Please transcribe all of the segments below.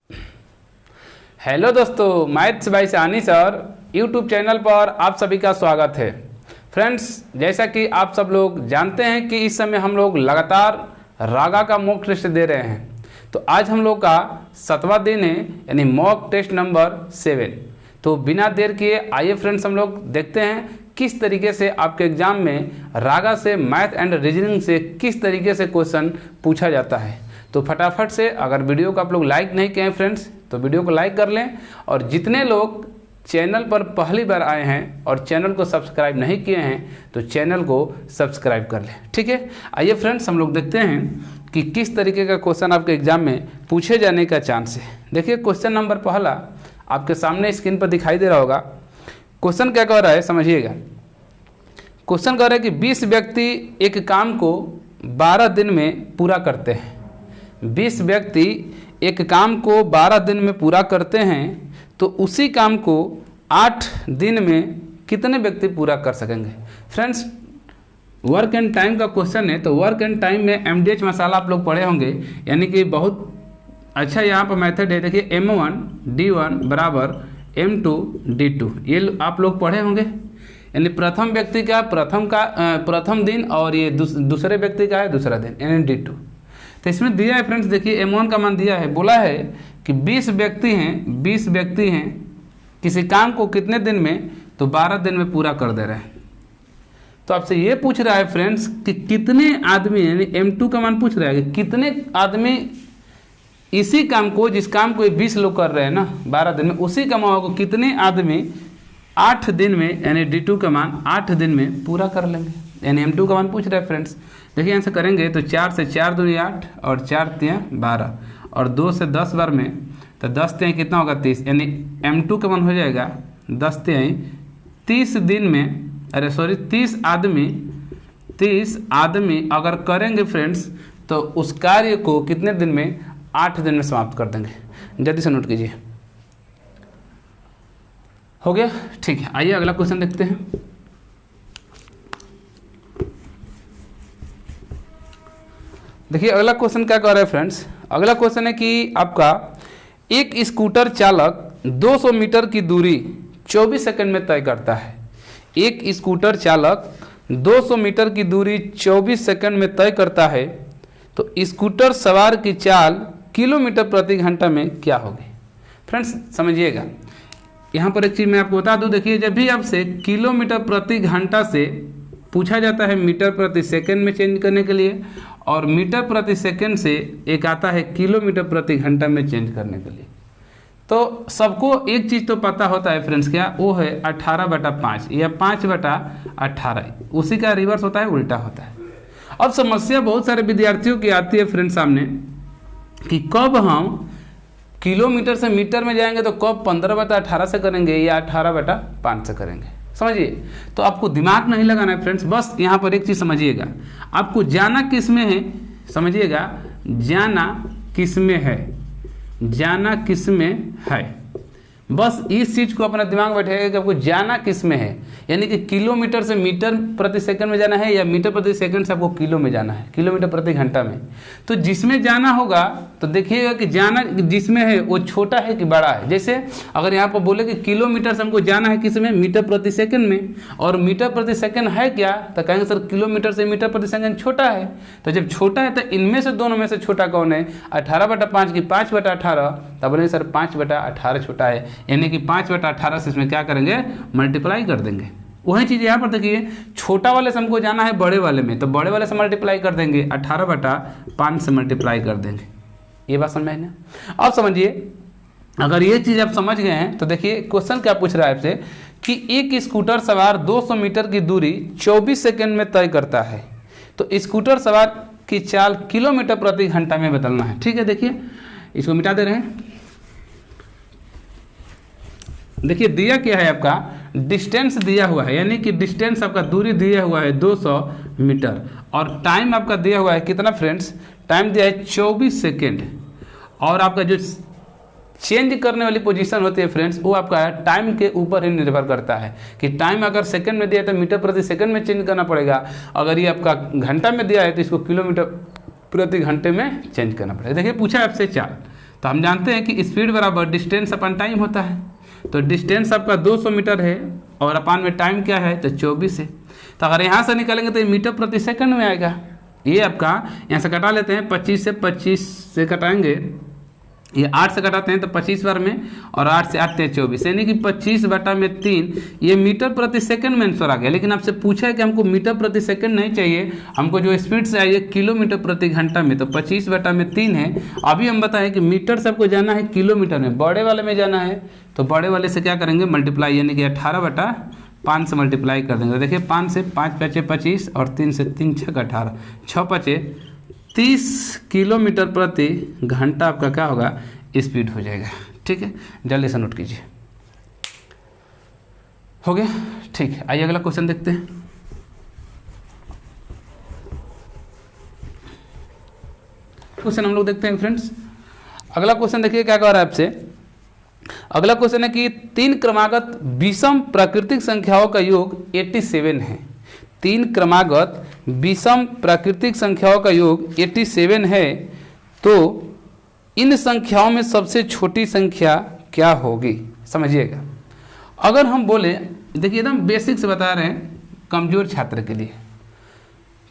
Hello दोस्तों, maths by सानी sir YouTube channel पर आप सभी का स्वागत है। फ्रेंड्स, जैसा कि आप सब लोग जानते हैं कि इस समय हम लोग लगातार रागा का मॉक टेस्ट दे रहे हैं। तो आज हम लोग का 7वां दिन है, यानी मॉक टेस्ट नंबर 7। तो बिना देर किए आइए फ्रेंड्स हम लोग देखते हैं किस तरीके से आपके एग्जाम में रागा से मैथ एंड रीजनिंग से किस तरीके से क्वेश्चन पूछा जाता है। तो फटाफट से, अगर वीडियो को आप लोग लाइक नहीं किए हैं फ्रेंड्स, तो वीडियो को लाइक कर लें। और जितने लोग चैनल पर पहली बार आए हैं और चैनल को सब्सक्राइब नहीं किए हैं तो चैनल को सब्सक्राइब कर लें। ठीक है, आइए फ्रेंड्स हम लोग देखते हैं कि किस तरीके का क्वेश्चन आपके एग्जाम में पूछे जाने का चांस है। देखिए, क्वेश्चन नंबर पहला आपके सामने स्क्रीन पर दिखाई दे रहा होगा। क्वेश्चन क्या कह रहा है, समझिएगा। क्वेश्चन कह रहा है कि 20 व्यक्ति एक काम को 12 दिन में पूरा करते हैं। 20 व्यक्ति एक काम को 12 दिन में पूरा करते हैं, तो उसी काम को 8 दिन में कितने व्यक्ति पूरा कर सकेंगे। फ्रेंड्स, वर्क एंड टाइम का क्वेश्चन है। तो वर्क एंड टाइम में MDH मसाला आप लोग पढ़े होंगे, यानी कि बहुत अच्छा यहाँ पर मेथड है। देखिए, M1 D1 बराबर M2 D2, ये आप लोग पढ़े होंगे। यानी प्रथम व्यक्ति का प्रथम दिन और ये दूसरे व्यक्ति का है दूसरा दिन, यानी D2। तो इसमें दिया है फ्रेंड्स, देखिए M1 का मान दिया है। बोला है कि 20 व्यक्ति हैं किसी काम को कितने दिन में, तो 12 दिन में पूरा कर दे रहे हैं। तो आपसे ये पूछ रहा है फ्रेंड्स कि कितने आदमी, यानी M2 का मान पूछ रहा है कि कितने आदमी इसी काम को, जिस काम को 20 लोग कर रहे हैं ना 12 दिन में, उसी काम को कितने आदमी 8 दिन में, यानी D2 का मान 8 दिन में पूरा कर लेंगे। यानी M2 का मान पूछ रहा है फ्रेंड्स। देखिए, आंसर करेंगे तो 4 से 4 दूनी 8 और 4 तियाँ 12 और 2 से 10 बार में, तो 10 तियाँ कितना होगा 30। यानी M2 का मान हो जाएगा 10 तियाँ 30 दिन में, 30 आदमी अगर करेंगे फ्रेंड्स, तो उस कार्य को कितने दिन में, 8 दिन में समाप्त कर देंगे। जल्दी से नोट कीजिए। हो गया, ठीक है। आइए अगला क्वेश्चन देखते हैं। देखिए, अगला क्वेश्चन क्या कह रहा है फ्रेंड्स। अगला क्वेश्चन है कि आपका एक स्कूटर चालक 200 मीटर की दूरी 24 सेकंड में तय करता है। एक स्कूटर चालक 200 मीटर की दूरी 24 सेकंड में तय करता है, तो स्कूटर सवार की चाल किलोमीटर प्रति घंटा में क्या होगी। फ्रेंड्स, समझिएगा, यहाँ पर एक चीज़ मैं आपको बता दूँ। देखिए, जब भी आपसे किलोमीटर प्रति घंटा से पूछा जाता है मीटर प्रति सेकंड में चेंज करने के लिए, और मीटर प्रति सेकंड से एक आता है किलोमीटर प्रति घंटा में चेंज करने के लिए, तो सबको एक चीज़ तो पता होता है फ्रेंड्स, क्या वो है 18/5 या 5/18। उसी का रिवर्स होता है, उल्टा होता है। अब समस्या बहुत सारे विद्यार्थियों की आती है फ्रेंड्स सामने कि कब हम किलोमीटर से मीटर में जाएंगे, तो कब 15/18 से करेंगे या 18/5 से करेंगे। समझिए, तो आपको दिमाग नहीं लगाना है फ्रेंड्स, बस यहाँ पर एक चीज़ समझिएगा। आपको जाना किस में है, समझिएगा, जाना किस में है, जाना किस में है। बस इस चीज़ को अपना दिमाग में बैठेगा कि आपको जाना किस में है, यानी कि किलोमीटर से मीटर प्रति सेकंड में जाना है या मीटर प्रति सेकंड से आपको किलो में जाना है, किलोमीटर प्रति घंटा में। तो जिसमें जाना होगा तो देखिएगा कि जाना जिसमें है वो छोटा है कि बड़ा है। जैसे अगर यहाँ पर बोले कि किलोमीटर से हमको जाना है किस में, मीटर प्रति सेकंड में, और मीटर प्रति सेकंड है क्या, तो कहेंगे सर किलोमीटर से मीटर प्रति सेकंड छोटा है। तो जब छोटा है तो इनमें से दोनों में से छोटा कौन है, 18/5 की 5/18, तब बोलेंगे सर 5/18 छोटा है, यानी कि 5/18 से इसमें क्या करेंगे, मल्टीप्लाई कर देंगे। वही चीज़ यहाँ पर देखिए, छोटा वाले से हमको जाना है बड़े वाले में, तो बड़े वाले से मल्टीप्लाई कर देंगे, 18/5 से मल्टीप्लाई कर देंगे। ये बात समझ में आई ना। अब समझिए, अगर ये चीज़ आप समझ गए हैं तो देखिए क्वेश्चन क्या पूछ रहा है आपसे कि एक स्कूटर सवार 200 मीटर की दूरी 24 सेकंड में तय करता है, तो स्कूटर सवार की चाल किलोमीटर प्रति घंटा में बदलना है। ठीक है, देखिए इसको मिटा दे रहे हैं। देखिए, दिया क्या है, आपका डिस्टेंस दिया हुआ है, यानी कि डिस्टेंस आपका दूरी दिया हुआ है 200 मीटर, और टाइम आपका दिया हुआ है कितना फ्रेंड्स, टाइम दिया है 24 सेकेंड। और आपका जो चेंज करने वाली पोजीशन होती है फ्रेंड्स, वो आपका टाइम के ऊपर ही निर्भर करता है कि टाइम अगर सेकंड में दिया है तो मीटर प्रति सेकंड में चेंज करना पड़ेगा, अगर ये आपका घंटा में दिया है तो इसको किलोमीटर प्रति घंटे में चेंज करना पड़ेगा। देखिए, पूछा है आपसे चाल, तो तो हम जानते हैं कि स्पीड बराबर डिस्टेंस अपन टाइम होता है। तो डिस्टेंस आपका 200 मीटर है और अपान में टाइम क्या है तो 24 है। तो अगर यहाँ से निकालेंगे तो ये मीटर प्रति सेकंड में आएगा। ये आपका यहाँ से कटा लेते हैं, 25 से कटाएंगे, ये 8 से कटाते हैं तो 25 बार में, और 8 से 8 24, यानी कि 25/3 ये मीटर प्रति सेकंड में आंसर आ गया। लेकिन आपसे पूछा है कि हमको मीटर प्रति सेकंड नहीं चाहिए, हमको जो स्पीड से आई है किलोमीटर प्रति घंटा में, तो 25/3 है। अभी हम बताएं कि मीटर से आपको जाना है किलोमीटर में, बड़े वाले में जाना है, तो बड़े वाले से क्या करेंगे मल्टीप्लाई, यानी कि 18/5 से मल्टीप्लाई कर देंगे। तो देखिए 5 से 5 × 5 = 25 और 3 से 3 × 6 = 18, 6 × 5 = 30 किलोमीटर प्रति घंटा आपका क्या होगा स्पीड हो जाएगा। ठीक है, जल्दी से नोट कीजिए। हो गया, ठीक है। आइए अगला क्वेश्चन देखते हैं। क्वेश्चन हम लोग देखते हैं फ्रेंड्स। अगला क्वेश्चन देखिए क्या कह रहा है आपसे। अगला क्वेश्चन है कि 3 क्रमागत विषम प्राकृतिक संख्याओं का योग 87 है। 3 क्रमागत विषम प्राकृतिक संख्याओं का योग 87 है, तो इन संख्याओं में सबसे छोटी संख्या क्या होगी, समझिएगा। अगर हम बोले, देखिए एकदम बेसिक से बता रहे हैं कमजोर छात्र के लिए,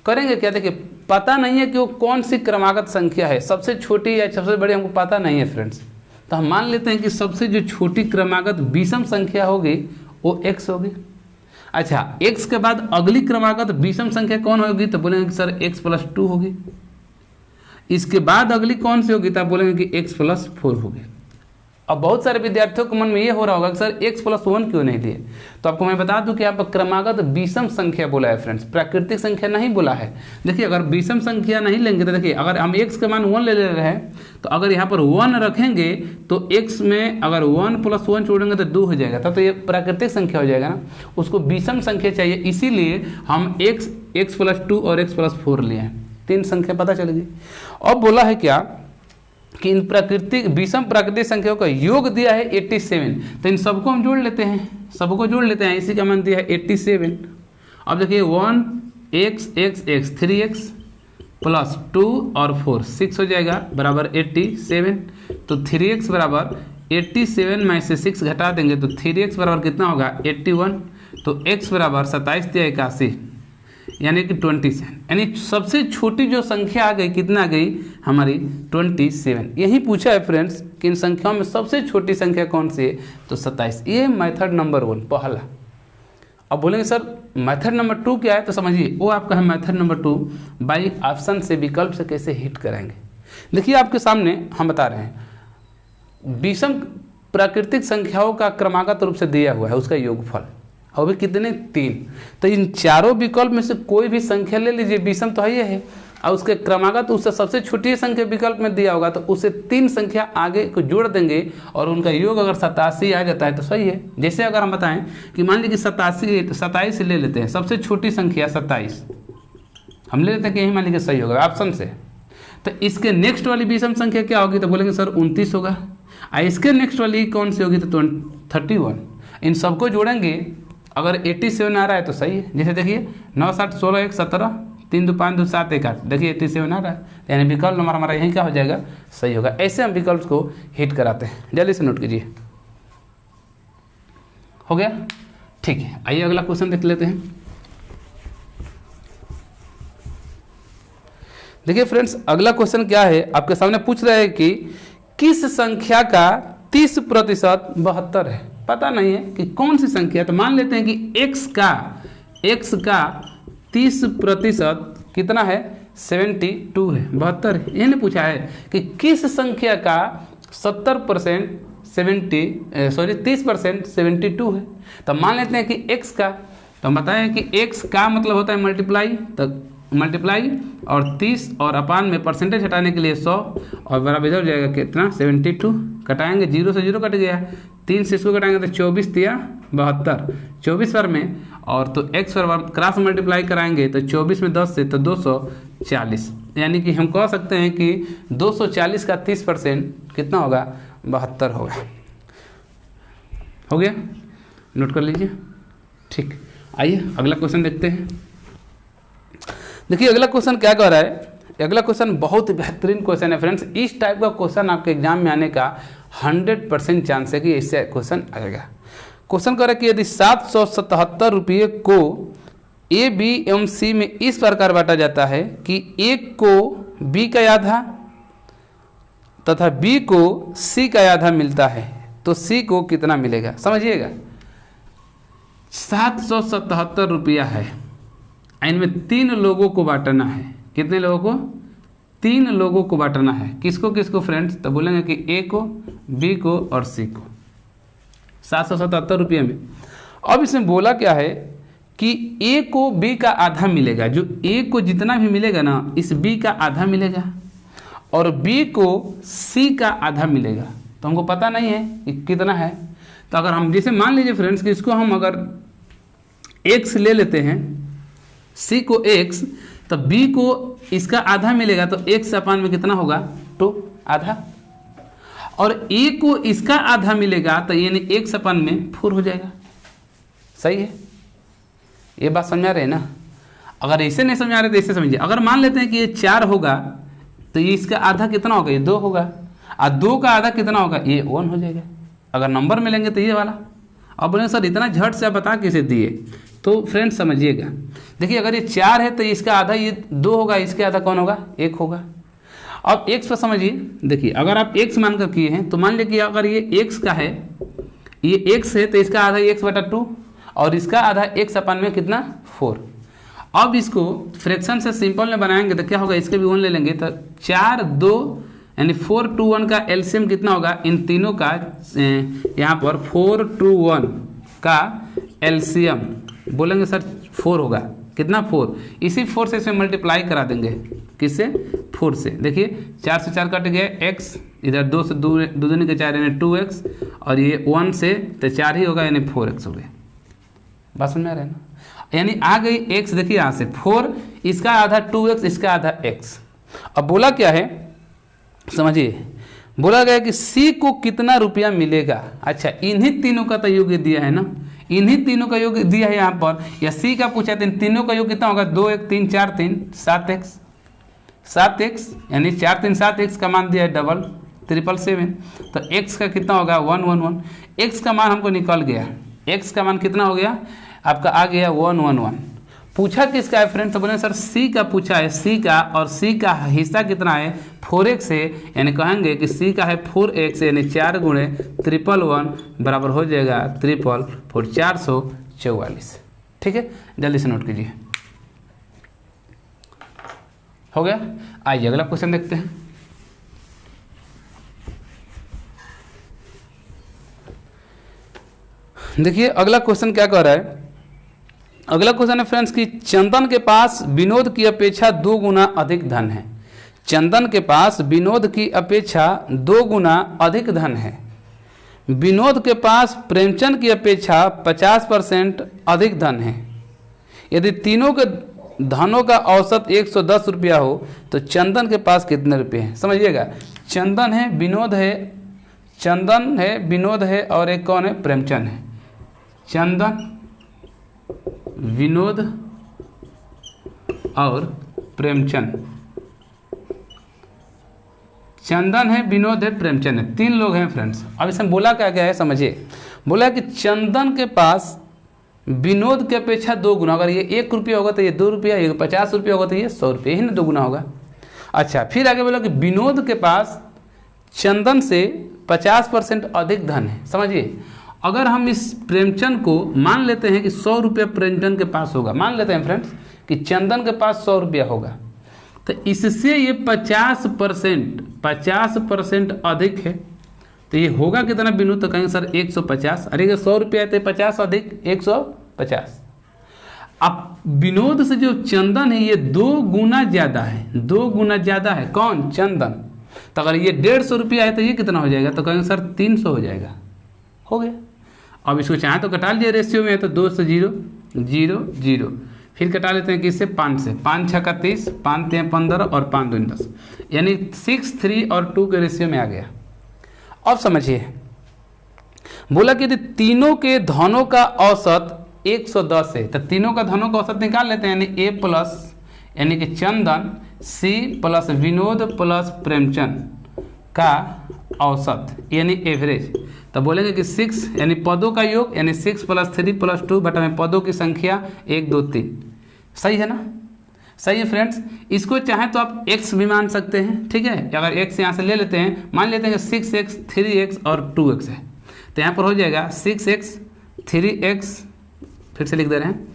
करेंगे क्या, देखिए पता नहीं है कि वो कौन सी क्रमागत संख्या है, सबसे छोटी या सबसे बड़ी हमको पता नहीं है फ्रेंड्स। तो हम मान लेते हैं कि सबसे जो छोटी क्रमागत विषम संख्या होगी वो x होगी। अच्छा, x के बाद अगली क्रमागत विषम संख्या कौन होगी, तो बोलेंगे कि सर x + 2 होगी। इसके बाद अगली कौन सी होगी, तो आप बोलेंगे कि x + 4 होगी। अब बहुत सारे विद्यार्थियों के मन में ये हो रहा होगा कि सर x + 1 क्यों नहीं लिए। तो आपको मैं बता दूं कि आप क्रमागत विषम संख्या बोला है फ्रेंड्स, प्राकृतिक संख्या नहीं बोला है। देखिए अगर विषम संख्या नहीं लेंगे तो देखिए अगर हम x का मान 1 ले रहे हैं, तो अगर यहाँ पर 1 रखेंगे तो x में अगर 1 + 1 जोड़ेंगे तो 2 हो जाएगा, तब तो ये प्राकृतिक संख्या हो जाएगा ना। उसको विषम संख्या चाहिए, इसीलिए हम x + 2 और x + 4 लिए हैं। 3 संख्या पता चलेगी। अब बोला है क्या कि इन प्राकृतिक विषम प्राकृतिक संख्याओं का योग दिया है 87, तो इन सबको हम जोड़ लेते हैं, सबको जोड़ लेते हैं। इसी का मान दिया है 87। अब देखिए 1x 3x + 2 और 4 6 हो जाएगा बराबर 87। तो 3x बराबर 87 में से 6 घटा देंगे तो 3x बराबर कितना होगा 81। तो x बराबर 27 दिया 81, यानी कि 27, यानी सबसे छोटी जो संख्या आ गई कितना आ गई हमारी 27। यही पूछा है फ्रेंड्स कि इन संख्याओं में सबसे छोटी संख्या कौन सी है, तो 27। ये मेथड नंबर 1 पहला। अब बोलेंगे सर मेथड नंबर 2 क्या है, तो समझिए वो आपका है मेथड नंबर 2, बाई ऑप्शन से विकल्प से कैसे हिट कराएंगे। देखिए आपके सामने हम बता रहे हैं विषम प्राकृतिक संख्याओं का क्रमागत रूप से दिया हुआ है, उसका योगफल, और भी कितने 3। तो इन चारों विकल्प में से कोई भी संख्या ले लीजिए, विषम तो है, और उसके क्रमागत उससे सबसे छोटी संख्या विकल्प में दिया होगा, तो उससे 3 संख्या आगे को जोड़ देंगे और उनका योग अगर 87 आ जाता है तो सही है। जैसे अगर हम बताएं कि मान लीजिए 87 तो 27 ले लेते हैं, सबसे छोटी संख्या 27 हम ले लेते हैं कि यही मान लीजिए सही होगा ऑप्शन से। तो इसके नेक्स्ट वाली विषम संख्या क्या होगी, तो बोलेंगे सर 29 होगा। और इसके नेक्स्ट वाली कौन सी होगी, तो 31। इन सबको जोड़ेंगे, अगर 87 आ रहा है तो सही है। जैसे देखिए 9 7 16 1 17 3 2 5 2 7 1 8, देखिए 87 आ रहा है, यानी विकल्प नंबर हमारा यहीं क्या हो जाएगा सही होगा। ऐसे हम विकल्प को हिट कराते हैं, जल्दी से नोट कीजिए। हो गया, ठीक है। आइए अगला क्वेश्चन देख लेते हैं। देखिए फ्रेंड्स अगला क्वेश्चन क्या है, आपके सामने पूछ रहे हैं कि किस संख्या का 30% 72 है। पता नहीं है कि कौन सी संख्या, तो मान लेते हैं कि x का 30% कितना है 72 है, 72 है। ये नहीं पूछा है कि किस संख्या का 30% 72 है। तो मान लेते हैं कि x का, तो हम बताएं कि x का मतलब होता है मल्टीप्लाई, तो मल्टीप्लाई और 30 और अपान में परसेंटेज हटाने के लिए 100 और बराबर इधर हो जाएगा कितना 72। कटाएंगे 0 से 0 कट गया, 3 से इसको कटाएंगे तो 24 दिया 72, 24 बार में, और तो x पर क्रॉस मल्टीप्लाई कराएंगे तो 24 में 10 से तो 240, यानी कि हम कह सकते हैं कि 240 का 30% कितना होगा 72 होगा। हो गया, नोट कर लीजिए। ठीक, आइए अगला क्वेश्चन देखते हैं। देखिए अगला क्वेश्चन क्या कह रहा है, अगला क्वेश्चन बहुत बेहतरीन क्वेश्चन है फ्रेंड्स। इस टाइप का क्वेश्चन आपके एग्जाम में आने का 100% चांस है कि इससे क्वेश्चन आएगा। क्वेश्चन कर कि यदि 777 रुपये को ए बी एवं सी में इस प्रकार बांटा जाता है कि ए को बी का आधा तथा बी को सी का आधा मिलता है, तो सी को कितना मिलेगा? समझिएगा, 777 रुपया है, इनमें 3 लोगों को बांटना है। कितने लोगों को? 3 लोगों को बांटना है। किसको किसको फ्रेंड्स? तो बोलेंगे कि ए को, बी को और सी को, 777 रुपये में। अब इसमें बोला क्या है कि ए को बी का आधा मिलेगा, जो ए को जितना भी मिलेगा ना, इस बी का आधा मिलेगा, और बी को सी का आधा मिलेगा। तो हमको पता नहीं है कि कितना है। तो अगर हम जैसे मान लीजिए फ्रेंड्स कि इसको हम अगर x ले लेते हैं, सी को x, तो b को इसका आधा मिलेगा, तो x अपान में कितना होगा? 2 आधा, और a को इसका आधा मिलेगा, तो यानी x अपान में 4 हो जाएगा। सही है, ये बात समझा रहे हैं ना? अगर ऐसे नहीं समझा रहे तो ऐसे समझिए। अगर मान लेते हैं कि ये 4 होगा, तो ये इसका आधा कितना होगा? ये 2 होगा, और 2 का आधा कितना होगा? ये 1 हो जाएगा। अगर नंबर मिलेंगे तो ये वाला। अब बोलेंगे सर इतना झट से आप बता कैसे दिए? तो फ्रेंड्स समझिएगा, देखिए अगर ये 4 है तो इसका आधा ये 2 होगा, इसके आधा कौन होगा? 1 होगा। अब x पर समझिए, देखिए अगर आप x मानकर किए हैं तो मान लीजिए कि अगर ये x का है, ये x है, तो इसका आधा x/2 और इसका आधा x अपान में कितना? 4। अब इसको फ्रैक्शन से सिंपल में बनाएंगे तो क्या होगा? इसके भी 1 ले लेंगे, तो 4 2 यानी 4 2 1 का एलसीएम कितना होगा? इन तीनों का यहाँ पर 4 2 1 का एलसीएम बोलेंगे सर 4 होगा। कितना? 4। इसी 4 से इसमें मल्टीप्लाई करा देंगे। किससे? 4 से। देखिए 4 से 4 कट गया, x इधर 2 से 2 दूनी के 4 यानी 2x, और ये 1 से तो 4 ही होगा यानी 4x हो गया। बात समझ में आ रहा है ना? यानी आ गई x, देखिए यहाँ से 4, इसका आधा 2x, इसका आधा x। अब बोला क्या है समझिए, बोला गया कि c को कितना रुपया मिलेगा। अच्छा, इन्हीं तीनों का तो योग दिया है ना, इन्हीं तीनों का योग दिया है यहाँ पर, या c का पूछा है, तो इन तीनों का योग कितना होगा? 2 1 3 4 3 7x, 7x यानी 4 3 7x का मान दिया है 777, तो x का कितना होगा? 111। x का मान हमको निकल गया, x का मान कितना हो गया आपका? आ गया 111। पूछा किसका है फ्रेंड? तो बोले सर c का पूछा है, c का, और c का हिस्सा कितना है? 4x है, यानी कहेंगे कि c का है 4x, यानी 4 × 111 बराबर हो जाएगा 444। ठीक है, जल्दी से नोट कीजिए। हो गया? आइए अगला क्वेश्चन देखते हैं। देखिए अगला क्वेश्चन क्या कह रहा है। अगला क्वेश्चन है फ्रेंड्स कि चंदन के पास विनोद की अपेक्षा 2 गुना अधिक धन है। चंदन के पास विनोद की अपेक्षा 2 गुना अधिक धन है। विनोद के पास प्रेमचंद की अपेक्षा 50% अधिक धन है। यदि तीनों के धनों का औसत 110 रुपया हो तो चंदन के पास कितने रुपये हैं? समझिएगा, चंदन है, विनोद है, चंदन है, विनोद है, और एक कौन है? प्रेमचंद है। चंदन, विनोद और प्रेमचंद। चंदन है, विनोद है, प्रेमचंद है, 3 लोग हैं फ्रेंड्स। अब इसमें बोला क्या गया है समझिए, बोला कि चंदन के पास विनोद की अपेक्षा 2 गुना, अगर ये 1 रुपया होगा तो ये 2 रुपया, ये 50 रुपया होगा तो ये 100 रुपये, ही ना 2 गुना होगा। अच्छा, फिर आगे बोला कि विनोद के पास चंदन से 50% अधिक धन है। समझिए, अगर हम इस प्रेमचंद को मान लेते हैं कि 100 रुपया प्रेमचंद के पास होगा, मान लेते हैं फ्रेंड्स कि चंदन के पास 100 रुपया होगा, तो इससे ये 50% अधिक है, तो ये होगा कितना विनोद? तो कहेंगे सर 150। अरे 100 रुपया है तो 50 अधिक 150। अब विनोद से जो चंदन है ये 2 गुना ज़्यादा है, 2 गुना ज़्यादा है। कौन? चंदन। तो अगर ये 150 रुपया है तो ये कितना हो जाएगा? तो कहेंगे सर 300 हो जाएगा। हो गया। अब इसको चाहे तो कटा लीजिए, रेशियो में है तो 2 से 0 0 0, फिर कटा लेते हैं किससे? 5 से। 5 6 का 30, 5 3 15 और 5 2 10, यानी 6 3 और 2 के रेशियो में आ गया। अब समझिए, बोला कि यदि तीनों के धनों का औसत 110 है, तो तीनों का धनों का औसत निकाल लेते हैं, यानी A प्लस यानी कि Chandan C plus Vinod plus Premchand का औसत यानी एवरेज। तो बोलेंगे कि 6 यानी पदों का योग यानी 6 + 3 + 2 बटा में पदों की संख्या 1 2 3। सही है ना? सही है फ्रेंड्स। इसको चाहे तो आप x भी मान सकते हैं, ठीक है। अगर x यहाँ से ले लेते हैं, मान लेते हैं कि 6x 3x और 2x है, तो यहाँ पर हो जाएगा 6x 3x, फिर से लिख दे रहे हैं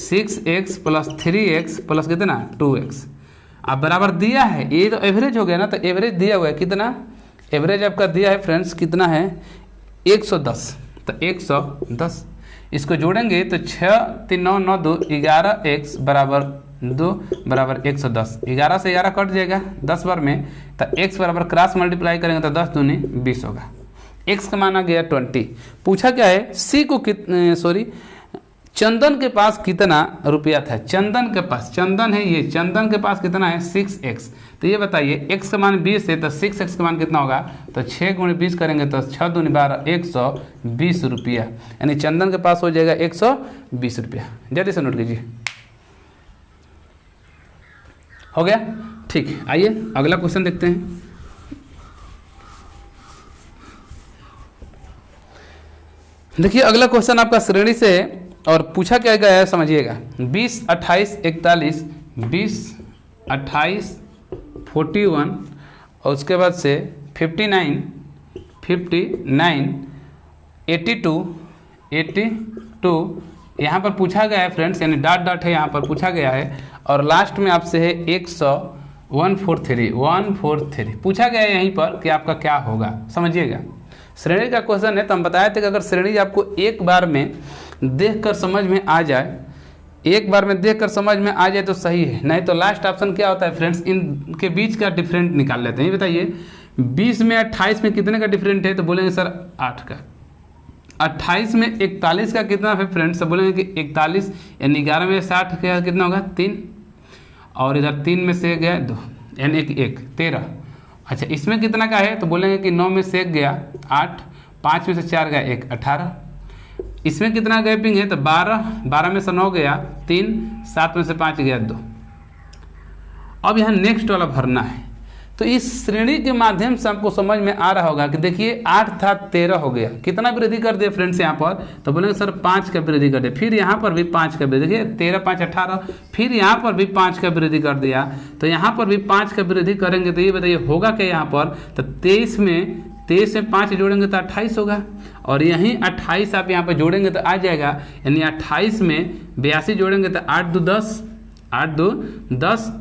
6x + 3x + कितना 2x। अब बराबर दिया है, ये तो एवरेज हो गया ना, तो एवरेज दिया हुआ है कितना, एवरेज आपका दिया है फ्रेंड्स कितना है 110। तो 110 इसको जोड़ेंगे तो 6 3 9 9 2 11x = 2 = 110। 11 से 11 कट जाएगा 10 बार में, तो x बराबर क्रॉस मल्टीप्लाई करेंगे तो 10 दूनी 20 होगा। x का माना गया 20। पूछा क्या है, c को चंदन के पास कितना रुपया था। चंदन के पास, चंदन है ये, चंदन के पास कितना है 6x। तो ये बताइए x का मान 20 है तो 6x का मान कितना होगा, तो 6 × 20 करेंगे तो 6 दूनी 12 120 रुपया, यानी चंदन के पास हो जाएगा 120 रुपया। जल्दी से नोट कीजिए। हो गया? ठीक, आइए अगला क्वेश्चन देखते हैं। देखिए अगला क्वेश्चन आपका श्रेणी से है और पूछा क्या गया है समझिएगा। 20 28 41 20 28 41 और उसके बाद से 59 82 यहाँ पर पूछा गया है फ्रेंड्स, यानी डॉट डॉट है यहाँ पर पूछा गया है, और लास्ट में आपसे है 143 पूछा गया है यहीं पर कि आपका क्या होगा। समझिएगा श्रेणी का क्वेश्चन है, तो हम बताए थे कि अगर श्रेणी आपको एक बार में देखकर समझ में आ जाए, एक बार में देखकर समझ में आ जाए तो सही है, नहीं तो लास्ट ऑप्शन क्या होता है फ्रेंड्स, इनके बीच का डिफरेंट निकाल लेते हैं। ये बताइए 20 में 28 में कितने का डिफरेंट है, तो बोलेंगे सर 8 का। 28 में 41 का कितना है फ्रेंड्स, तो बोलेंगे कि 41, यानी 11 में 60 का कितना होगा 3, और इधर 3 में से गया 2 यानी 1 13। अच्छा इसमें कितना का है, तो बोलेंगे कि 9 में से 1 गया 8, 5 में से 4 गया 1 18। इसमें कितना गैपिंग है, तो 12 में से 9 गया 3, 7 में से 5 गया 2। अब यहाँ नेक्स्ट वाला भरना है। तो इस श्रेणी के माध्यम से आपको समझ में आ रहा होगा कि देखिए 8 था 13 हो गया, कितना वृद्धि कर दिया फ्रेंड्स यहाँ पर, तो बोलेंगे सर 5 का वृद्धि कर दिया, फिर यहाँ पर भी 5 का वृद्धि, देखिए 13 5 18, फिर यहाँ पर भी 5 का वृद्धि कर दिया, तो यहाँ पर भी 5 का वृद्धि करेंगे तो ये बताइए होगा क्या यहाँ पर, तो 23 में 5 जोड़ेंगे तो 28 होगा, और यहीं 28 आप यहाँ पर जोड़ेंगे तो आ जाएगा, यानी 28 में 82 जोड़ेंगे तो 8 2 10 8 2 10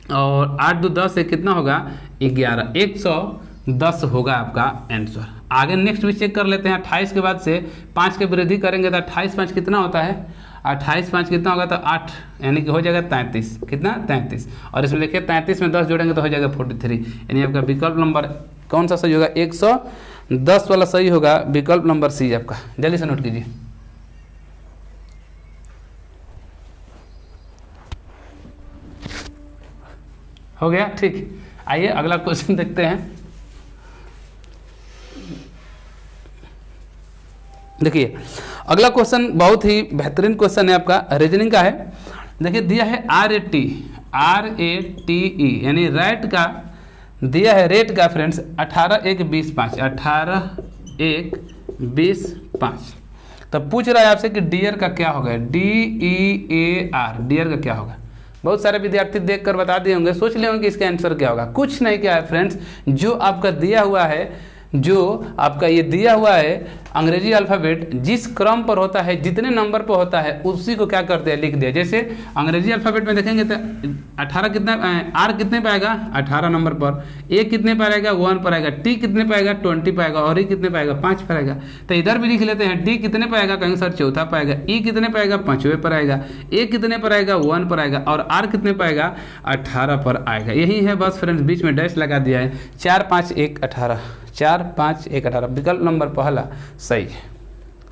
और 8 2 10 से कितना होगा 11, 110 होगा आपका आंसर। आगे नेक्स्ट भी चेक कर लेते हैं। 28 के बाद से 5 के वृद्धि करेंगे तो 28 5 कितना होता है, 28 5 कितना होगा, तो 8 यानी कि हो जाएगा 33, कितना 33, और इसमें देखिए 33 में 10 जोड़ेंगे तो हो जाएगा 43, यानी आपका विकल्प नंबर कौन सा सही होगा, 110 वाला सही होगा, विकल्प नंबर सी आपका। जल्दी से नोट कीजिए। हो गया? ठीक, आइए अगला क्वेश्चन देखते हैं। देखिए अगला क्वेश्चन बहुत ही बेहतरीन क्वेश्चन है आपका, रीजनिंग का है। देखिए दिया है RATE यानी रेट का दिया है, रेट का फ्रेंड्स 18 1 20 5 18 1 20 5। तब पूछ रहा है आपसे कि डियर का क्या होगा, DEAR डियर का क्या होगा। बहुत सारे विद्यार्थी देखकर बता दिए होंगे, सोच ले होंगे कि इसका आंसर क्या होगा। कुछ नहीं क्या है फ्रेंड्स, जो आपका दिया हुआ है, जो आपका ये दिया हुआ है अंग्रेजी अल्फ़ाबेट जिस क्रम पर होता है, जितने नंबर पर होता है, उसी को क्या करते हैं लिख दिया। जैसे अंग्रेजी अल्फ़ाबेट में देखेंगे तो 18 कितना, आर कितने पे आएगा 18 नंबर पर, ए कितने पर आएगा 1 पर आएगा, टी कितने पे आएगा 20 पर आएगा, और ई कितने पे आएगा 5 पर आएगा। तो इधर भी लिख लेते हैं, डी कितने पर आएगा, कहेंगे सर 4था पर आएगा, ई कितने पर आएगा 5वें पर आएगा, ए कितने पर आएगा 1 पर आएगा, और आर कितने पर आएगा 18 पर आएगा। यही है बस फ्रेंड्स, बीच में डैश लगा दिया है। 4 5 1 18, 4 5 1 18, विकल्प नंबर पहला सही है।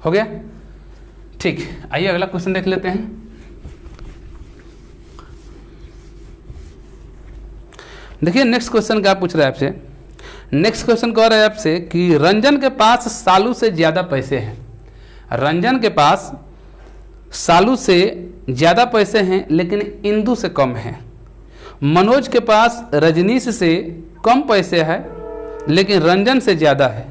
हो गया? ठीक, आइए अगला क्वेश्चन देख लेते हैं। देखिए नेक्स्ट क्वेश्चन क्या पूछ रहा है आपसे। नेक्स्ट क्वेश्चन कह रहा है आपसे कि रंजन के पास सालू से ज़्यादा पैसे हैं। रंजन के पास सालू से ज़्यादा पैसे हैं लेकिन इंदु से कम हैं। मनोज के पास रजनीश से कम पैसे है लेकिन रंजन से ज़्यादा है।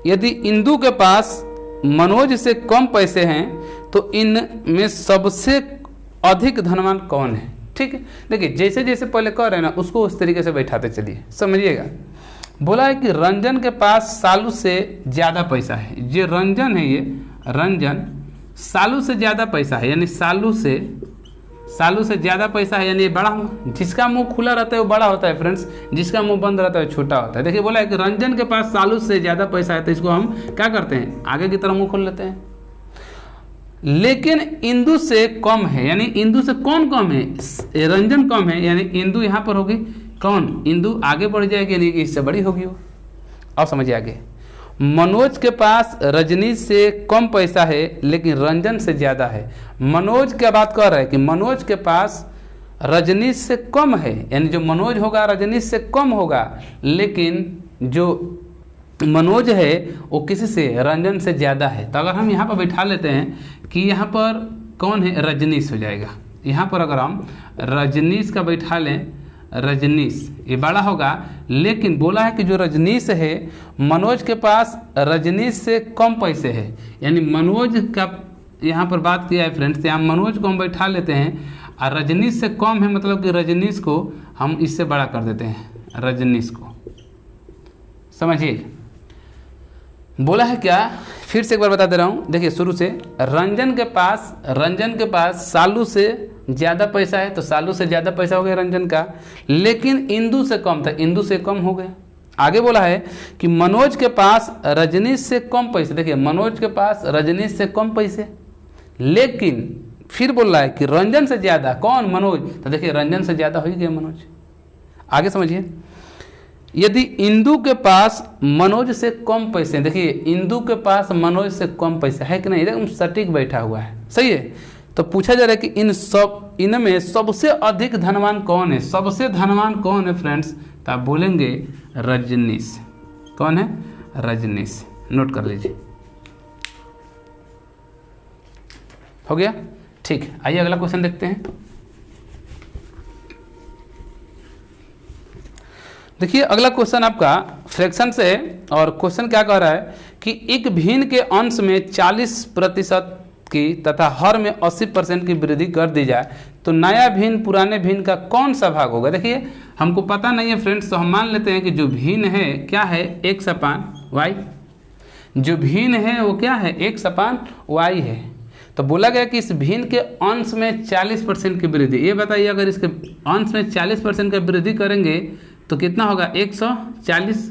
यदि इंदु के पास मनोज से कम पैसे हैं तो इनमें सबसे अधिक धनवान कौन है। ठीक है, देखिए जैसे जैसे पहले कह रहे हैं ना उसको उस तरीके से बैठाते चलिए, समझिएगा। बोला है कि रंजन के पास सालू से ज़्यादा पैसा है। ये रंजन है, ये रंजन सालू से ज़्यादा पैसा है, यानी सालू से ज़्यादा पैसा है, यानी ये बड़ा होगा। जिसका मुंह खुला रहता है वो बड़ा होता है फ्रेंड्स, जिसका मुंह बंद रहता है वो छोटा होता है। देखिए बोला है कि रंजन के पास सालू से ज़्यादा पैसा है, तो इसको हम क्या करते हैं, आगे की तरफ मुंह खोल लेते हैं। लेकिन इंदु से कम है, यानी इंदु से कौन कम है, रंजन कम है, यानी इंदु यहाँ पर होगी कौन, इंदु आगे बढ़ जाएगी, यानी कि इससे बड़ी होगी वो। अब समझिए आगे, मनोज के पास रजनीश से कम पैसा है लेकिन रंजन से ज़्यादा है। मनोज क्या बात कर रहा है कि मनोज के पास रजनीश से कम है, यानी जो मनोज होगा रजनीश से कम होगा, लेकिन जो मनोज है वो किसी से, रंजन से ज़्यादा है। तो अगर हम यहाँ पर बैठा लेते हैं कि यहाँ पर कौन है, रजनीश हो जाएगा। यहाँ पर अगर हम रजनीश का बैठा लें, रजनीश ये बड़ा होगा, लेकिन बोला है कि जो रजनीश है मनोज के पास रजनीश से कम पैसे है, यानी मनोज का यहाँ पर बात किया है फ्रेंड्स। यहाँ मनोज को हम बैठा लेते हैं और रजनीश से कम है, मतलब कि रजनीश को हम इससे बड़ा कर देते हैं, रजनीश को। समझिए बोला है क्या, फिर से एक बार बता दे रहा हूँ। देखिए शुरू से, रंजन के पास सालू से ज़्यादा पैसा है, तो सालू से ज़्यादा पैसा हो गया रंजन का, लेकिन इंदु से कम था, इंदु से कम हो गया। आगे बोला है कि मनोज के पास रजनीश से कम पैसे, देखिए मनोज के पास रजनीश से कम पैसे, लेकिन फिर बोल रहा है कि रंजन से ज़्यादा कौन, मनोज, तो देखिए रंजन से ज़्यादा हो ही गया मनोज। आगे समझिए, यदि इंदु के पास मनोज से कम पैसे, देखिए इंदु के पास मनोज से कम पैसा है कि नहीं, एकदम सटीक बैठा हुआ है, सही है। तो पूछा जा रहा है कि इनमें सबसे अधिक धनवान कौन है, सबसे धनवान कौन है फ्रेंड्स, तो आप बोलेंगे रजनीश। कौन है, रजनीश, नोट कर लीजिए। हो गया, ठीक। आइए अगला क्वेश्चन देखते हैं। देखिए अगला क्वेश्चन आपका फ्रैक्शन से है, और क्वेश्चन क्या कह रहा है कि एक भिन्न के अंश में 40% की तथा हर में 80% की वृद्धि कर दी जाए तो नया भिन्न पुराने भिन्न का कौन सा भाग होगा। देखिए हमको पता नहीं है फ्रेंड्स, तो हम मान लेते हैं कि जो भिन्न है क्या है, x अपान y। जो भिन्न है वो क्या है, x अपान y है। तो बोला गया कि इस भिन्न के अंश में 40% की वृद्धि। ये बताइए अगर इसके अंश में 40% का वृद्धि करेंगे तो कितना होगा, 140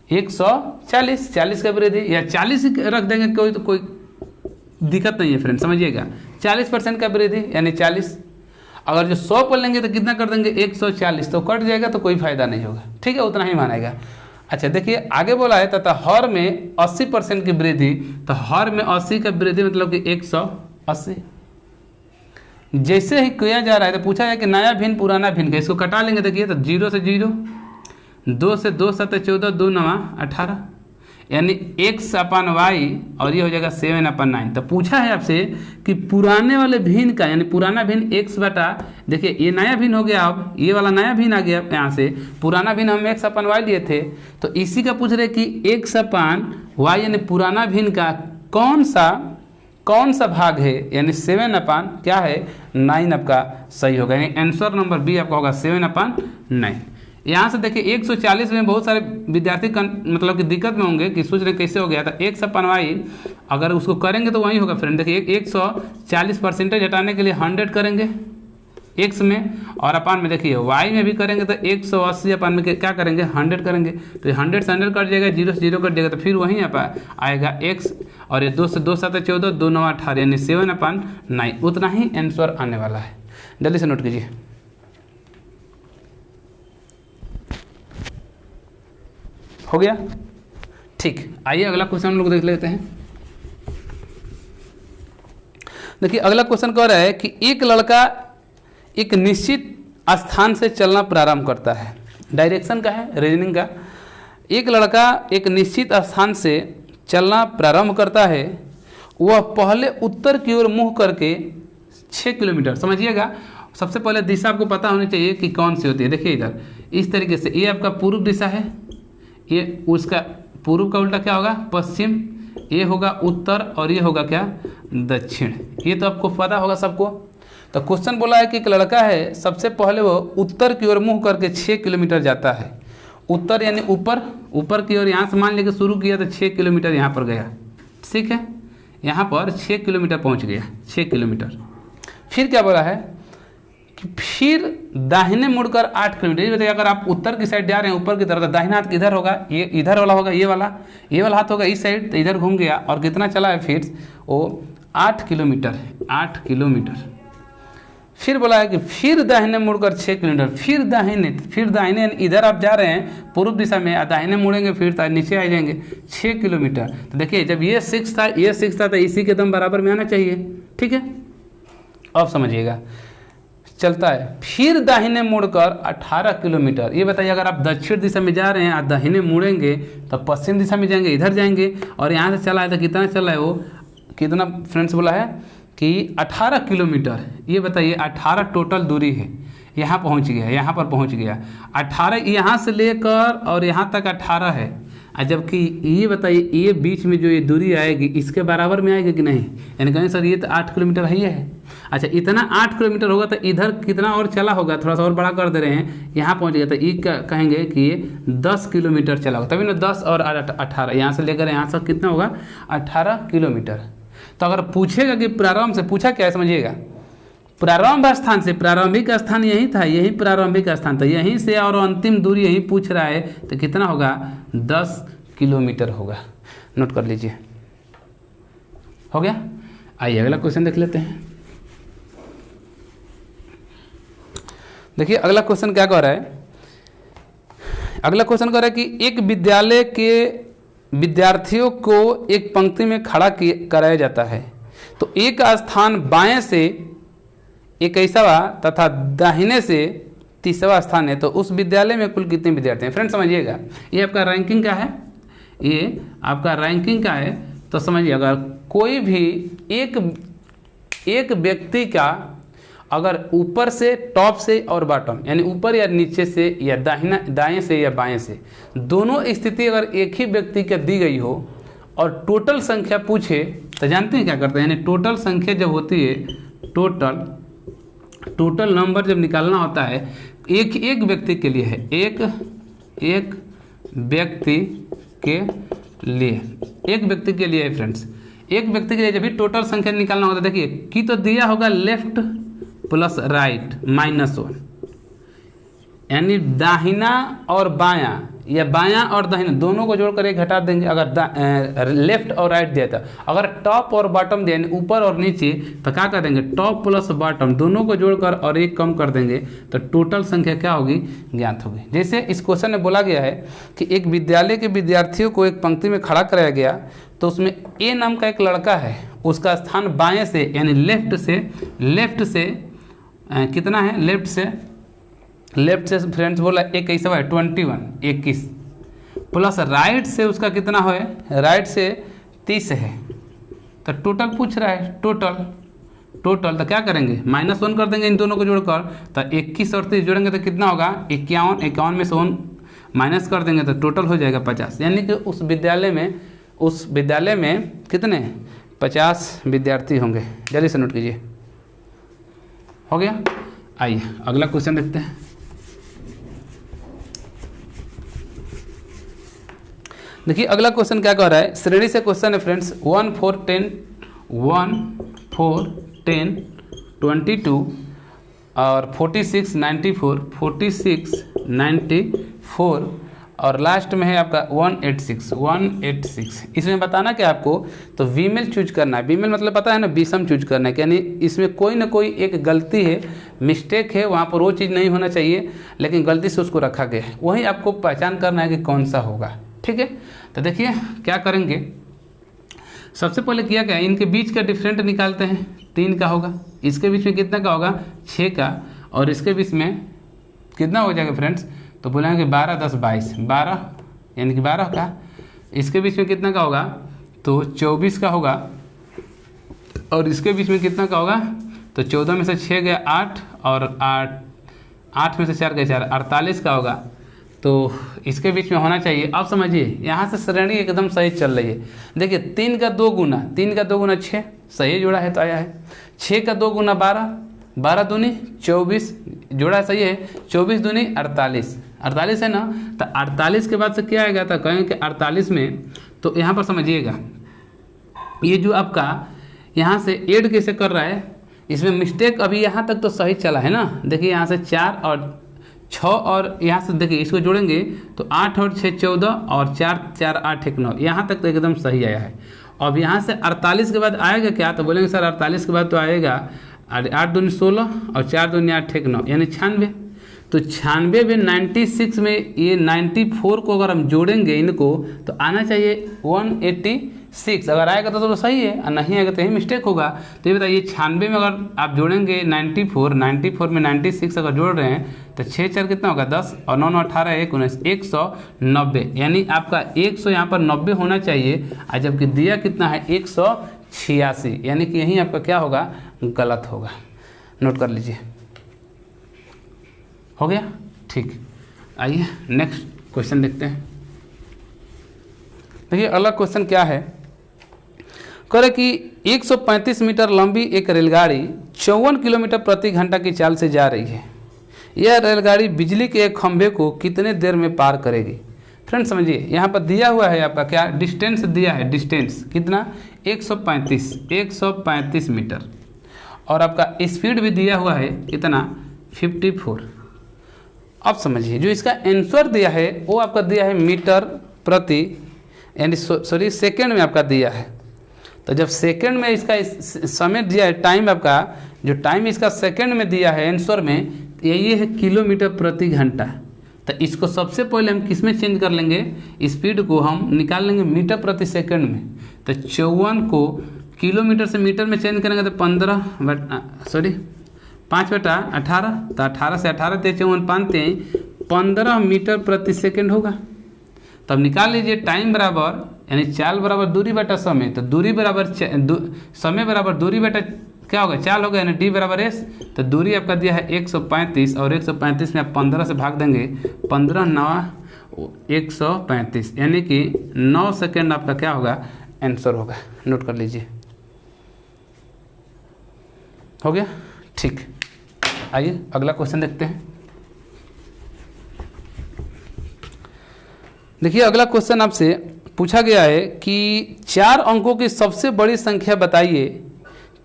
40 का वृद्धि, या 40 ही रख देंगे, कोई दिक्कत नहीं है फ्रेंड, समझिएगा। 40% का वृद्धि यानी 40, अगर जो 100 पर लेंगे तो कितना कर देंगे, 140, तो कट जाएगा, तो कोई फायदा नहीं होगा। ठीक है, उतना ही मानेगा। अच्छा देखिए आगे बोला है तथा हर में 80% की वृद्धि, तो हर में 80 का वृद्धि मतलब कि 180। जैसे ही किया जा रहा है तो पूछा है कि नया भिन्न पुराना भिन्न का, इसको कटा लेंगे। देखिए तो 0 से 0, 2 से 2 7 14, 2 9 18, यानी x अपान y, और ये हो जाएगा 7 अपान 9। तो पूछा है आपसे कि पुराने वाले भिन्न का, यानी पुराना भिन्न x बटा, देखिए ये नया भिन्न हो गया, अब ये वाला नया भिन्न आ गया। यहाँ से पुराना भिन्न हम x अपान y लिए थे, तो इसी का पूछ रहे कि x अपान y यानी पुराना भिन्न का कौन सा भाग है, यानी 7 अपान क्या है, 9 आपका सही होगा। यानी आंसर नंबर बी आपका होगा 7 अपान 9। यहाँ से देखिए 140 में बहुत सारे विद्यार्थी मतलब कि दिक्कत में होंगे कि सोच रहे कैसे हो गया था। x अपान वाई अगर उसको करेंगे तो वही होगा फ्रेंड। देखिए 140% हटाने के लिए 100 करेंगे x में, और अपान में देखिए y में भी करेंगे तो 180 अपान में क्या करेंगे, 100 करेंगे। तो 100 से 100 कट जाएगा, 0 से 0 कट जाएगा, तो फिर वहीं आएगा x, और ये 2 से 2 7 14, 2 9 18, यानी 7 अपान 9। उतना ही आंसर आने वाला है। जल्दी से नोट कीजिए। हो गया, ठीक। आइए अगला क्वेश्चन हम लोग देख लेते हैं। देखिए अगला क्वेश्चन कह रहा है कि एक लड़का एक निश्चित स्थान से चलना प्रारंभ करता है। डायरेक्शन का है, रीजनिंग का। एक लड़का एक निश्चित स्थान से चलना प्रारंभ करता है। वह पहले उत्तर की ओर मुँह करके 6 किलोमीटर, समझिएगा, सबसे पहले दिशा आपको पता होनी चाहिए कि कौन सी होती है। देखिए इधर इस तरीके से, ये आपका पूर्व दिशा है, ये उसका पूर्व का उल्टा क्या होगा पश्चिम, ये होगा उत्तर और ये होगा क्या दक्षिण। ये तो आपको पता होगा सबको। तो क्वेश्चन बोला है कि एक लड़का है, सबसे पहले वो उत्तर की ओर मुँह करके 6 किलोमीटर जाता है। उत्तर यानी ऊपर, ऊपर की ओर, यहाँ से मान लेके शुरू किया तो 6 किलोमीटर यहाँ पर गया, ठीक है, यहाँ पर 6 किलोमीटर पहुँच गया, 6 किलोमीटर। फिर क्या बोला है कि फिर दाहिने मुड़कर 8 किलोमीटर। ये बताइए अगर आप उत्तर की साइड जा रहे हैं ऊपर की तरफ, तो दाहिना हाथ किधर होगा, ये इधर वाला होगा, ये वाला हाथ होगा इस साइड, तो इधर घूम गया और कितना चला है फिर वो 8 किलोमीटर, 8 किलोमीटर। फिर बोला है कि फिर दाहिने मुड़कर 6 किलोमीटर, फिर दाहिने इधर आप जा रहे हैं पूर्व दिशा में, दाहिने मुड़ेंगे फिर नीचे आ जाएंगे 6 किलोमीटर। तो देखिए जब ये 6 था, ये 6 था, तो इसी के दम बराबर में आना चाहिए, ठीक है। अब समझिएगा चलता है, फिर दाहिने मुड़कर 18 किलोमीटर। ये बताइए अगर आप दक्षिण दिशा में जा रहे हैं, आप दाहिने मुड़ेंगे तो पश्चिम दिशा में जाएंगे, इधर जाएंगे, और यहाँ से चला है तो कितना चला है वो, कितना फ्रेंड्स बोला है कि 18 किलोमीटर। ये बताइए 18 टोटल दूरी है, यहाँ पहुँच गया, यहाँ पर पहुँच गया 18, यहाँ से लेकर और यहाँ तक 18 है। जबकि ये बताइए ये बीच में जो ये दूरी आएगी इसके बराबर में आएगी कि नहीं, यानी कहें सर ये तो 8 किलोमीटर ही है। अच्छा इतना 8 किलोमीटर होगा तो इधर कितना और चला होगा, थोड़ा सा और बड़ा कर दे रहे हैं, यहाँ पहुँच गया तो ये कहेंगे कि ये 10 किलोमीटर चला होगा, तभी ना 10 और 18, यहाँ से लेकर यहाँ तक कितना होगा 18 किलोमीटर। तो अगर पूछेगा कि प्रारंभ से, पूछा क्या है समझिएगा, प्रारंभ स्थान से, प्रारंभिक स्थान यही था, यही प्रारंभिक स्थान था, यहीं से और अंतिम दूरी यही पूछ रहा है, तो कितना होगा 10 किलोमीटर होगा। नोट कर लीजिए, हो गया। आइए अगला क्वेश्चन देख लेते हैं। देखिए अगला क्वेश्चन क्या कह रहा है, अगला क्वेश्चन कह रहा है कि एक विद्यालय के विद्यार्थियों को एक पंक्ति में खड़ा कराया जाता है, तो एक स्थान बाएं से 21वां तथा दाहिने से 30वां स्थान है, तो उस विद्यालय में कुल कितने विद्यार्थी हैं। फ्रेंड समझिएगा ये आपका रैंकिंग का है, ये आपका रैंकिंग का है। तो समझिए अगर कोई भी एक व्यक्ति का अगर ऊपर से, टॉप से और बॉटम, यानी ऊपर या नीचे से या दाएं से या बाएं से, दोनों स्थिति अगर एक ही व्यक्ति का दी गई हो और टोटल संख्या पूछे, तो जानते हैं क्या करते हैं, यानी टोटल संख्या जब होती है, टोटल नंबर जब निकालना होता है, एक व्यक्ति के लिए है, एक व्यक्ति के लिए, एक व्यक्ति के लिए है फ्रेंड्स, एक व्यक्ति के लिए जब भी टोटल संख्या निकालना होता है, देखिए कि तो दिया होगा लेफ्ट प्लस राइट -1, यानी दाहिना और बायां या बायां और दाहिना दोनों को जोड़कर एक घटा देंगे अगर लेफ्ट और राइट दिया था। अगर टॉप और बॉटम दिया यानी ऊपर और नीचे, तो क्या कर देंगे टॉप प्लस बॉटम दोनों को जोड़कर और एक कम कर देंगे, तो टोटल संख्या क्या होगी ज्ञात होगी। जैसे इस क्वेश्चन में बोला गया है कि एक विद्यालय के विद्यार्थियों को एक पंक्ति में खड़ा कराया गया, तो उसमें ए नाम का एक लड़का है, उसका स्थान बाएँ से यानी लेफ्ट से कितना है, लेफ्ट से फ्रेंड्स बोला 21 प्लस राइट से उसका कितना है, राइट से 30 है। तो टोटल पूछ रहा है, टोटल तो क्या करेंगे -1 कर देंगे इन दोनों को जोड़कर, तो 21 और 30 जोड़ेंगे तो कितना होगा 51 में से 1 माइनस कर देंगे तो टोटल हो जाएगा 50। यानी कि उस विद्यालय में कितने 50 विद्यार्थी होंगे। जल्दी से नोट कीजिए, हो गया। आइए अगला क्वेश्चन देखते हैं। देखिए अगला क्वेश्चन क्या कह रहा है, श्रेणी से क्वेश्चन है फ्रेंड्स, 1 4 10 22 और 46 94 और लास्ट में है आपका 186। इसमें बताना क्या आपको, तो वीमेल चूज करना है। वीमेल मतलब पता है ना, विषम चूज करना है, यानी इसमें कोई ना कोई एक गलती है, मिस्टेक है, वहाँ पर वो चीज़ नहीं होना चाहिए लेकिन गलती से उसको रखा गया है, वही आपको पहचान करना है कि कौन सा होगा। ठीक है, तो देखिए क्या करेंगे, सबसे पहले किया क्या, इनके बीच का डिफरेंट निकालते हैं, 3 का होगा, इसके बीच में कितना का होगा 6 का, और इसके बीच में कितना हो जाएगा फ्रेंड्स, तो बोलेंगे 12 10 22 12 यानी कि 12 का, इसके बीच में कितना का होगा तो 24 का होगा, और इसके बीच में कितना का होगा तो 14 में से 6 गया 8 और 8 में से 4 गया 4, 48 का होगा। तो इसके बीच में होना चाहिए। अब समझिए यहाँ से श्रेणी एकदम सही चल रही है। देखिए 3 का 2 गुना 6 सही जोड़ा है तो आया है। 6 का 2 गुना 12, 12 दूनी 24 जोड़ा सही है। 24 दूनी 48, 48 है ना। तो 48 के बाद से क्या आएगा, तो कहेंगे कि 48 में, तो यहाँ पर समझिएगा ये जो आपका यहाँ से ऐड कैसे कर रहा है, इसमें मिस्टेक अभी यहाँ तक तो सही चला है ना। देखिए यहाँ से 4 और 6 और यहाँ से देखिए इसको जोड़ेंगे तो 8 और 6 14 और 4 4 8 1 9, यहाँ तक तो एकदम सही आया है। अब यहाँ से 48 के बाद आएगा क्या, तो बोलेंगे सर 48 के बाद तो आएगा 8 दूनी 16 और 4 दूनी 8 1 9 यानी 96। तो 96 में 96 में ये 94 को अगर हम जोड़ेंगे इनको तो आना चाहिए 186। अगर आएगा तो सही है और नहीं आएगा तो यही मिस्टेक होगा। तो ये बताइए 96 में अगर आप जोड़ेंगे 94 में 96 अगर जोड़ रहे हैं तो 6 4 कितना होगा 10 और 9 9 18 1 19 190, यानी आपका 100 यहाँ पर 90 होना चाहिए और जबकि दिया कितना है 186, यानी कि यही आपका क्या होगा, गलत होगा। नोट कर लीजिए, हो गया ठीक। आइए नेक्स्ट क्वेश्चन देखते हैं। देखिए अगला क्वेश्चन क्या है, करे कि 135 मीटर लंबी एक रेलगाड़ी 54 किलोमीटर प्रति घंटा की चाल से जा रही है। यह रेलगाड़ी बिजली के एक खंभे को कितने देर में पार करेगी। फ्रेंड्स समझिए यहाँ पर दिया हुआ है आपका क्या डिस्टेंस दिया है, डिस्टेंस कितना 135 मीटर और आपका स्पीड भी दिया हुआ है कितना 54। अब समझिए जो इसका आंसर दिया है वो आपका दिया है मीटर प्रति यानी सॉरी सेकेंड में आपका दिया है। तो जब सेकेंड में इसका समय दिया है, टाइम आपका जो टाइम इसका सेकेंड में दिया है आंसर में, यही है किलोमीटर प्रति घंटा। तो इसको सबसे पहले हम किस में चेंज कर लेंगे, स्पीड को हम निकाल लेंगे मीटर प्रति सेकेंड में। तो 54 को किलोमीटर से मीटर में चेंज करेंगे तो 5/18, तो 18 से 18 ते 54 5 15 मीटर प्रति सेकेंड होगा। तब निकाल लीजिए टाइम बराबर यानी चाल बराबर दूरी बटा समय। तो दूरी बराबर समय बराबर दूरी बटा क्या होगा, चाल होगा, यानी डी बराबर एस। तो दूरी आपका दिया है 135 और 135 में आप 15 से भाग देंगे, 15 9 135 यानी कि 9 सेकेंड आपका क्या होगा आंसर होगा। नोट कर लीजिए, हो गया ठीक। आइए अगला क्वेश्चन देखते हैं। देखिए अगला क्वेश्चन आपसे पूछा गया है कि 4 अंकों की सबसे बड़ी संख्या बताइए।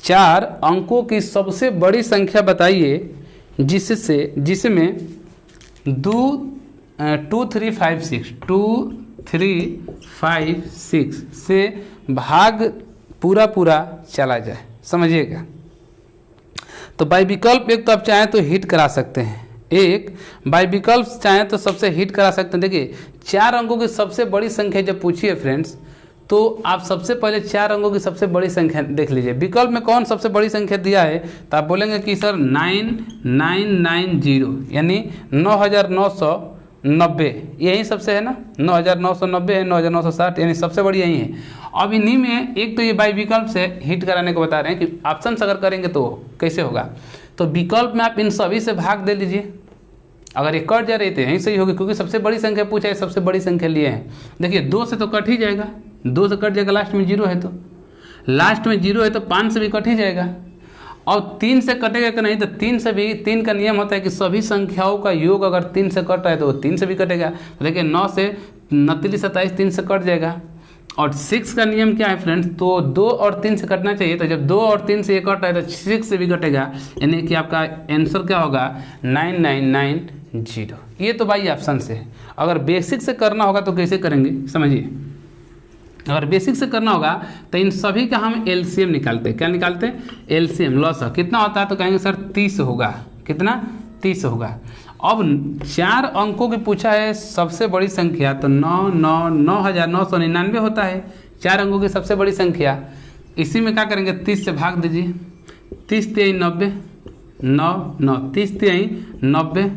4 अंकों की सबसे बड़ी संख्या बताइए जिसमें 2356 से भाग पूरा चला जाए। समझिएगा, तो बाई विकल्प एक तो आप चाहें तो हिट करा सकते हैं, एक बाई विकल्प चाहें तो सबसे हिट करा सकते हैं। देखिए 4 अंकों की सबसे बड़ी संख्या जब पूछिए फ्रेंड्स, तो आप सबसे पहले 4 अंकों की सबसे बड़ी संख्या देख लीजिए। विकल्प में कौन सबसे बड़ी संख्या दिया है, तो आप बोलेंगे कि सर 9990 यानी 9990 यही सबसे है ना, 9990 है, 9960 यानी सबसे बड़ी यही है। अब इन्हीं में एक तो ये बाई विकल्प से हिट कराने को बता रहे हैं कि ऑप्शन अगर करेंगे तो कैसे होगा। तो विकल्प में आप इन सभी से भाग दे लीजिए, अगर ये कट जा रही तो यहीं सही होगी क्योंकि सबसे बड़ी संख्या पूछा है, सबसे बड़ी संख्या लिए हैं। देखिए 2 से तो कट ही जाएगा, 2 से कट जाएगा, लास्ट में 0 है तो लास्ट में 0 है तो 5 से भी कट ही जाएगा। और 3 से कटेगा कि नहीं, तो 3 से भी, 3 का नियम होता है कि सभी संख्याओं का योग अगर 3 से कट रहा है तो वो 3 से भी कटेगा। तो देखिए 9 से 29 27 3 से कट जाएगा। और 6 का नियम क्या है फ्रेंड्स, तो 2 और 3 से कटना चाहिए। तो जब 2 और 3 से ये कट रहा है तो 6 से भी कटेगा, यानी कि आपका आंसर क्या होगा 9990। ये तो भाई ऑप्शन से है। अगर बेसिक से करना होगा तो कैसे करेंगे समझिए। अगर बेसिक से करना होगा तो इन सभी का हम एलसीएम निकालते हैं। क्या निकालते हैं, एलसीएम लॉसा कितना होता है, तो कहेंगे सर 30 होगा। कितना 30 होगा। अब 4 अंकों की पूछा है सबसे बड़ी संख्या, तो 9999 होता है 4 अंकों की सबसे बड़ी संख्या। इसी में क्या करेंगे 30 से भाग दीजिए, 30 3 90 9 9 30 3 90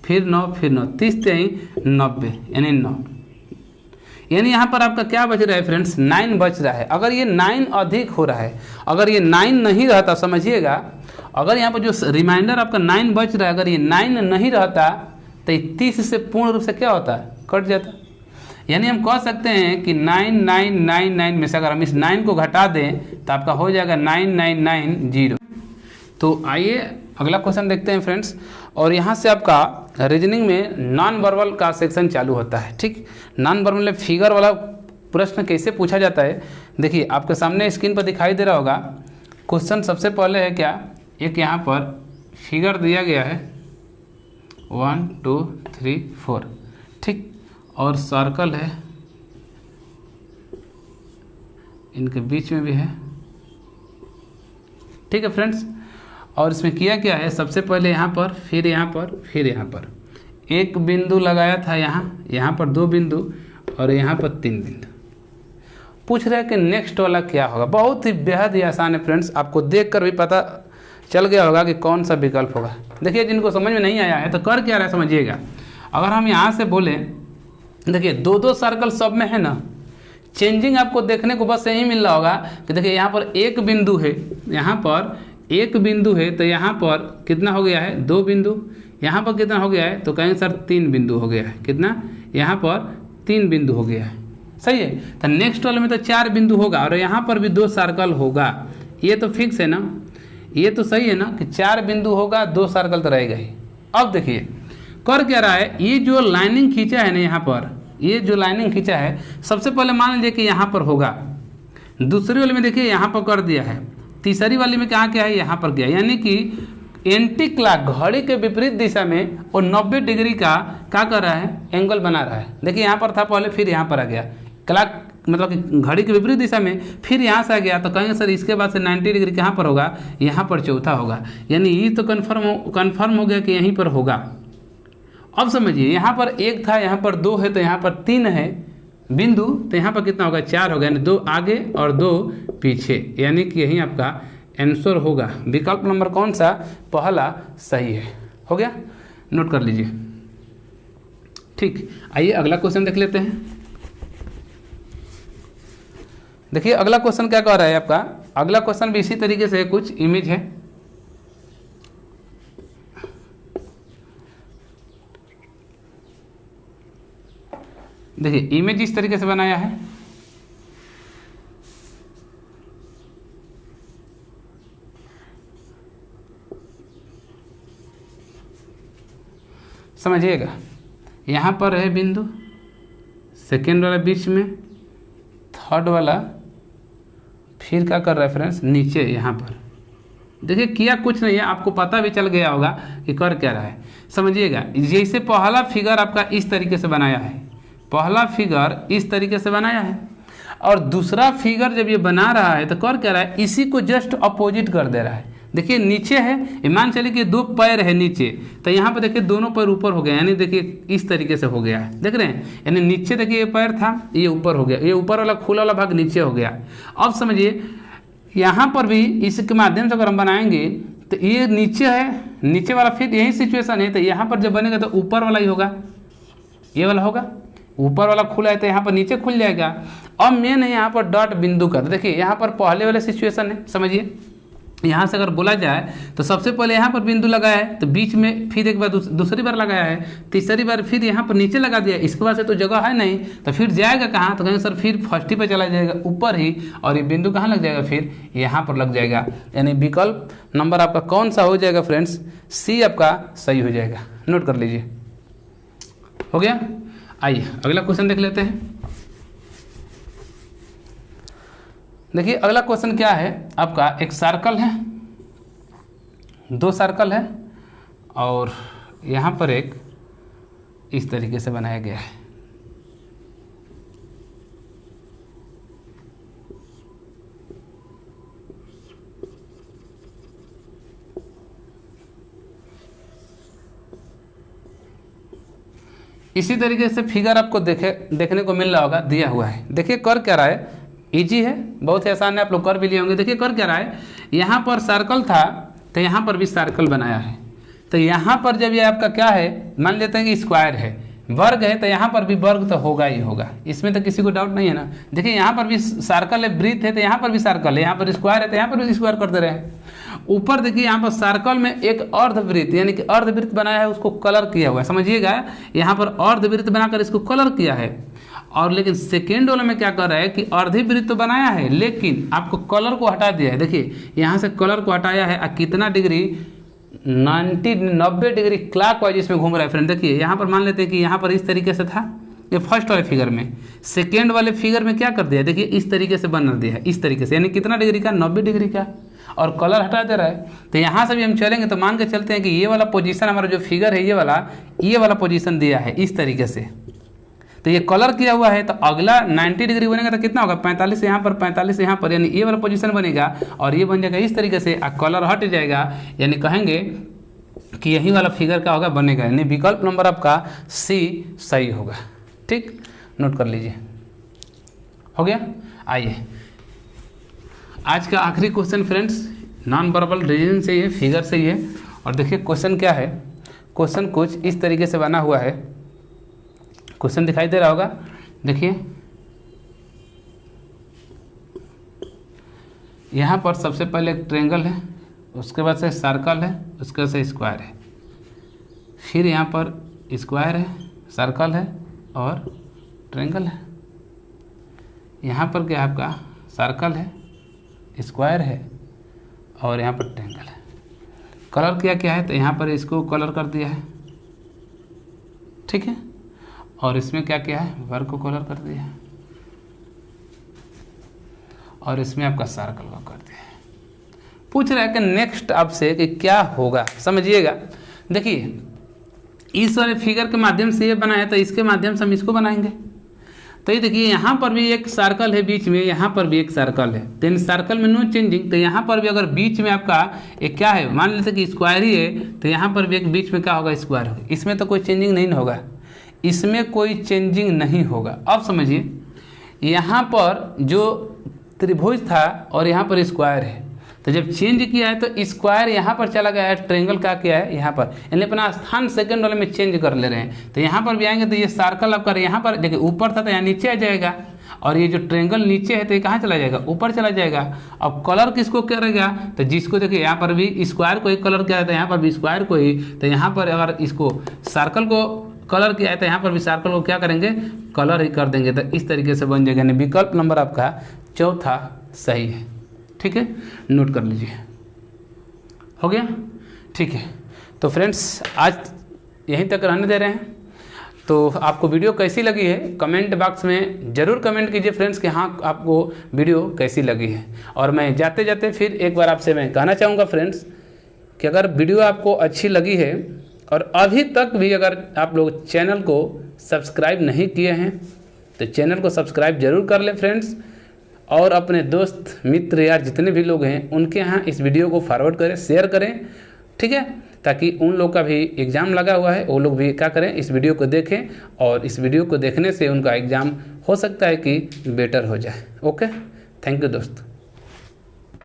फिर 9 फिर 9 30 3 90 यानी 9, यानी यहाँ पर आपका क्या बच रहा है फ्रेंड्स 9 बच रहा है। अगर ये 9 अधिक हो रहा है, अगर ये 9 नहीं रहता समझिएगा, अगर यहाँ पर जो रिमाइंडर आपका 9 बच रहा है, अगर ये 9 नहीं रहता तो 30 से पूर्ण रूप से क्या होता है, कट जाता। यानी हम कह सकते हैं कि 9999 में से अगर हम इस 9 को घटा दें तो आपका हो जाएगा 9990। तो आइए अगला क्वेश्चन देखते हैं फ्रेंड्स। और यहाँ से आपका रीजनिंग में नॉन वर्बल का सेक्शन चालू होता है। ठीक, नॉन वर्बल में फिगर वाला प्रश्न कैसे पूछा जाता है, देखिए आपके सामने स्क्रीन पर दिखाई दे रहा होगा। क्वेश्चन सबसे पहले है क्या, एक यहाँ पर फिगर दिया गया है 1 2 3 4, ठीक, और सर्कल है, इनके बीच में भी है। ठीक है फ्रेंड्स, और इसमें किया क्या है, सबसे पहले यहाँ पर, फिर यहाँ पर, फिर यहाँ पर एक बिंदु लगाया था, यहाँ पर 2 बिंदु और यहाँ पर 3 बिंदु। पूछ रहे हैं कि नेक्स्ट वाला क्या होगा। बहुत ही बेहद ही आसान है फ्रेंड्स, आपको देखकर भी पता चल गया होगा कि कौन सा विकल्प होगा। देखिए जिनको समझ में नहीं आया है तो कर क्या रहा है समझिएगा। अगर हम यहाँ से बोले, देखिए 2-2 सर्कल सब में है ना, चेंजिंग आपको देखने को बस यही मिल रहा होगा कि देखिए यहाँ पर एक बिंदु है, यहाँ पर एक बिंदु है, तो यहाँ पर कितना हो गया है, 2 बिंदु। यहाँ पर कितना हो गया है, तो कहेंगे सर 3 बिंदु हो गया है। कितना, यहाँ पर 3 बिंदु हो गया है, सही है। तो नेक्स्ट वाले में तो 4 बिंदु होगा और यहाँ पर भी 2 सर्कल होगा। ये तो फिक्स है ना, ये तो सही है ना कि 4 बिंदु होगा, 2 सर्कल तो रहेगा ही। अब देखिए कर क्या रहा है, ये जो लाइनिंग खींचा है ना, यहाँ पर ये जो लाइनिंग खींचा है, सबसे पहले मान लीजिए कि यहाँ पर होगा, दूसरी वाले में देखिए यहाँ पर कर दिया है, तीसरी वाली में कहाँ क्या है, यहाँ पर गया। यानी कि एंटी क्लॉक, घड़ी के विपरीत दिशा में और 90 डिग्री का क्या कर रहा है, एंगल बना रहा है। देखिए यहाँ पर था पहले, फिर यहाँ पर आ गया, क्लॉक मतलब कि घड़ी के विपरीत दिशा में, फिर यहाँ से आ गया। तो कहेंगे सर इसके बाद से 90 डिग्री कहाँ पर होगा, यहाँ पर चौथा होगा। यानी ये तो कन्फर्म हो गया कि यहीं पर होगा। अब समझिए यहाँ पर 1 था, यहाँ पर 2 है, तो यहाँ पर 3 है बिंदु, तो यहाँ पर कितना होगा, 4 होगा। यानी 2 आगे और 2 पीछे, यानी कि यही आपका आंसर होगा। विकल्प नंबर कौन सा, पहला सही है। हो गया, नोट कर लीजिए। ठीक, आइए अगला क्वेश्चन देख लेते हैं। देखिए अगला क्वेश्चन क्या कह रहा है आपका, अगला क्वेश्चन भी इसी तरीके से कुछ इमेज है। देखिए इमेज इस तरीके से बनाया है, समझिएगा। यहाँ पर है बिंदु, सेकेंड वाला बीच में, थर्ड वाला फिर क्या कर रहा है फ्रेंड्स, नीचे यहाँ पर। देखिए किया कुछ नहीं है, आपको पता भी चल गया होगा कि कर क्या रहा है। समझिएगा, जैसे पहला फिगर आपका इस तरीके से बनाया है, पहला फिगर इस तरीके से बनाया है, और दूसरा फिगर जब ये बना रहा है तो कर क्या रहा है, इसी को जस्ट अपोजिट कर दे रहा है। देखिए नीचे है, मान चलिए कि 2 पैर है नीचे, तो यहाँ पर देखिए दोनों पैर ऊपर हो गया, यानी देखिए इस तरीके से हो गया है, देख रहे हैं। यानी नीचे देखिए ये पैर था, ये ऊपर हो गया, ये ऊपर वाला खुला वाला भाग नीचे हो गया। अब समझिए यहाँ पर भी इसके माध्यम से अगर हम बनाएंगे तो ये नीचे है, नीचे वाला फिर यही सिचुएशन है, तो यहाँ पर जब बनेगा तो ऊपर वाला ही होगा, ये वाला होगा, ऊपर वाला खुला है तो यहाँ पर नीचे खुल जाएगा। अब मेन है यहाँ पर डॉट बिंदु का, देखिए यहाँ पर पहले वाले सिचुएशन है। समझिए यहाँ से अगर बोला जाए तो सबसे पहले यहाँ पर बिंदु लगाया है, तो बीच में फिर एक बार दूसरी बार लगाया है, तीसरी बार फिर यहाँ पर नीचे लगा दिया। इसके बाद से तो जगह है नहीं, तो फिर जाएगा कहाँ, तो कहेंगे सर फिर फर्स्ट ही पे चला जाएगा, ऊपर ही, और ये बिंदु कहाँ लग जाएगा, फिर यहाँ पर लग जाएगा। यानी विकल्प नंबर आपका कौन सा हो जाएगा फ्रेंड्स, सी आपका सही हो जाएगा। नोट कर लीजिए, हो गया। आइए अगला क्वेश्चन देख लेते हैं। देखिए अगला क्वेश्चन क्या है आपका, एक सर्कल है, 2 सर्कल है, और यहाँ पर एक इस तरीके से बनाया गया है। इसी तरीके से फिगर आपको देखने को मिल रहा होगा, दिया हुआ है। देखिए कर क्या रहा है, इजी है, बहुत ही आसान है, आप लोग कर भी लिए होंगे। देखिए कर क्या रहा है, यहाँ पर सर्कल था तो यहाँ पर भी सर्कल बनाया है, तो यहाँ पर जब ये आपका क्या है, मान लेते हैं कि स्क्वायर है, वर्ग है, तो यहाँ पर भी वर्ग तो होगा ही होगा, इसमें तो किसी को डाउट नहीं है ना। देखिए यहाँ पर भी सर्कल है, वृत्त है तो यहाँ पर भी सर्कल है, यहाँ पर स्क्वायर है तो यहाँ पर भी स्क्वायर कर दे रहे हैं। ऊपर देखिए यहाँ पर सर्कल में एक अर्धवृत्त यानी कि अर्धवृत्त बनाया है, उसको कलर किया हुआ है, समझिएगा यहाँ पर अर्धवृत्त बनाकर इसको कलर किया है। और लेकिन सेकेंड वाले में क्या कर रहा है कि अर्धवृत्त तो बनाया है लेकिन आपको कलर को हटा दिया है। देखिए यहाँ से कलर को हटाया है और कितना डिग्री 90 डिग्री क्लॉकवाइज इसमें घूम रहा है फ्रेंड। देखिए यहाँ पर मान लेते हैं कि यहाँ पर इस तरीके से था ये फर्स्ट वाले फिगर में, सेकेंड वाले फिगर में क्या कर दिया, देखिए इस तरीके से बना दिया है, इस तरीके से, यानी कितना डिग्री का 90 डिग्री का, और कलर हटा दे रहा है। तो यहाँ से भी हम चलेंगे तो मान के चलते हैं कि ये वाला पोजीशन हमारा जो फिगर है ये वाला पोजीशन दिया है इस तरीके से, तो ये कलर किया हुआ है। तो अगला 90 डिग्री बनेगा तो कितना होगा, 45 यहाँ पर 45 यहाँ पर, यानी ये वाला पोजीशन बनेगा और ये बन जाएगा इस तरीके से, कलर हट जाएगा, यानी कहेंगे कि यही वाला फिगर क्या होगा बनेगा, यानी विकल्प नंबर आपका सी सही होगा। ठीक, नोट कर लीजिए, हो गया। आइए आज का आखिरी question friends, non verbal reason से ही है, फिगर से ही है। और देखिए क्वेश्चन क्या है, क्वेश्चन कुछ इस तरीके से बना हुआ है, क्वेश्चन दिखाई दे रहा होगा। देखिए यहाँ पर सबसे पहले एक ट्रायंगल है, उसके बाद से सर्कल है, उसके बाद से स्क्वायर है, फिर यहाँ पर स्क्वायर है, सर्कल है और ट्रायंगल है। यहाँ पर क्या आपका सर्कल है, स्क्वायर है और यहाँ पर ट्रायंगल है। कलर क्या है तो यहाँ पर इसको कलर कर दिया है, ठीक है, और इसमें क्या है वर्ग को कलर कर दिया है और इसमें आपका सर्कल को कर दिया है। पूछ रहा है कि नेक्स्ट आपसे कि क्या होगा, समझिएगा। देखिए इस वाले फिगर के माध्यम से ये बनाया तो इसके माध्यम से हम इसको बनाएंगे। तो ये देखिए यहाँ पर भी एक सर्कल है बीच में, यहाँ पर भी एक सर्कल है, तो इन सर्कल में नो चेंजिंग। तो यहाँ पर भी अगर बीच में आपका एक क्या है, मान लेते कि स्क्वायर ही है, तो यहाँ पर भी एक बीच में क्या होगा, स्क्वायर होगा। इसमें तो कोई चेंजिंग नहीं होगा, इसमें कोई चेंजिंग नहीं होगा। अब समझिए यहाँ पर जो त्रिभुज था और यहाँ पर स्क्वायर है, तो जब चेंज किया है तो स्क्वायर यहाँ पर चला गया है, ट्रायंगल का क्या है यहाँ पर, यानी अपना स्थान सेकंड वाले में चेंज कर ले रहे हैं। तो यहाँ पर भी आएंगे तो ये सर्कल आपका यहाँ पर देखिए ऊपर था तो यहाँ नीचे आ जाएगा, और ये जो ट्रायंगल नीचे है तो ये कहाँ चला जाएगा, ऊपर चला जाएगा। अब कलर किसको करेगा, तो जिसको देखिए यहाँ पर भी स्क्वायर को ही कलर किया था, यहाँ पर भी स्क्वायर को ही, तो यहाँ पर अगर इसको सर्कल को कलर किया है तो यहाँ पर भी सर्कल को क्या करेंगे, कलर ही कर देंगे। तो इस तरीके से बन जाएगा, यानी विकल्प नंबर आपका चौथा सही है। ठीक है, नोट कर लीजिए, हो गया। ठीक है, तो फ्रेंड्स आज यहीं तक रहने दे रहे हैं। तो आपको वीडियो कैसी लगी है कमेंट बॉक्स में ज़रूर कमेंट कीजिए फ्रेंड्स कि हाँ आपको वीडियो कैसी लगी है। और मैं जाते जाते फिर एक बार आपसे मैं कहना चाहूँगा फ्रेंड्स कि अगर वीडियो आपको अच्छी लगी है और अभी तक भी अगर आप लोग चैनल को सब्सक्राइब नहीं किए हैं तो चैनल को सब्सक्राइब जरूर कर लें फ्रेंड्स, और अपने दोस्त मित्र यार जितने भी लोग हैं उनके यहाँ इस वीडियो को फॉरवर्ड करें, शेयर करें, ठीक है, ताकि उन लोग का भी एग्ज़ाम लगा हुआ है वो लोग भी क्या करें, इस वीडियो को देखें, और इस वीडियो को देखने से उनका एग्ज़ाम हो सकता है कि बेटर हो जाए। ओके, थैंक यू दोस्त।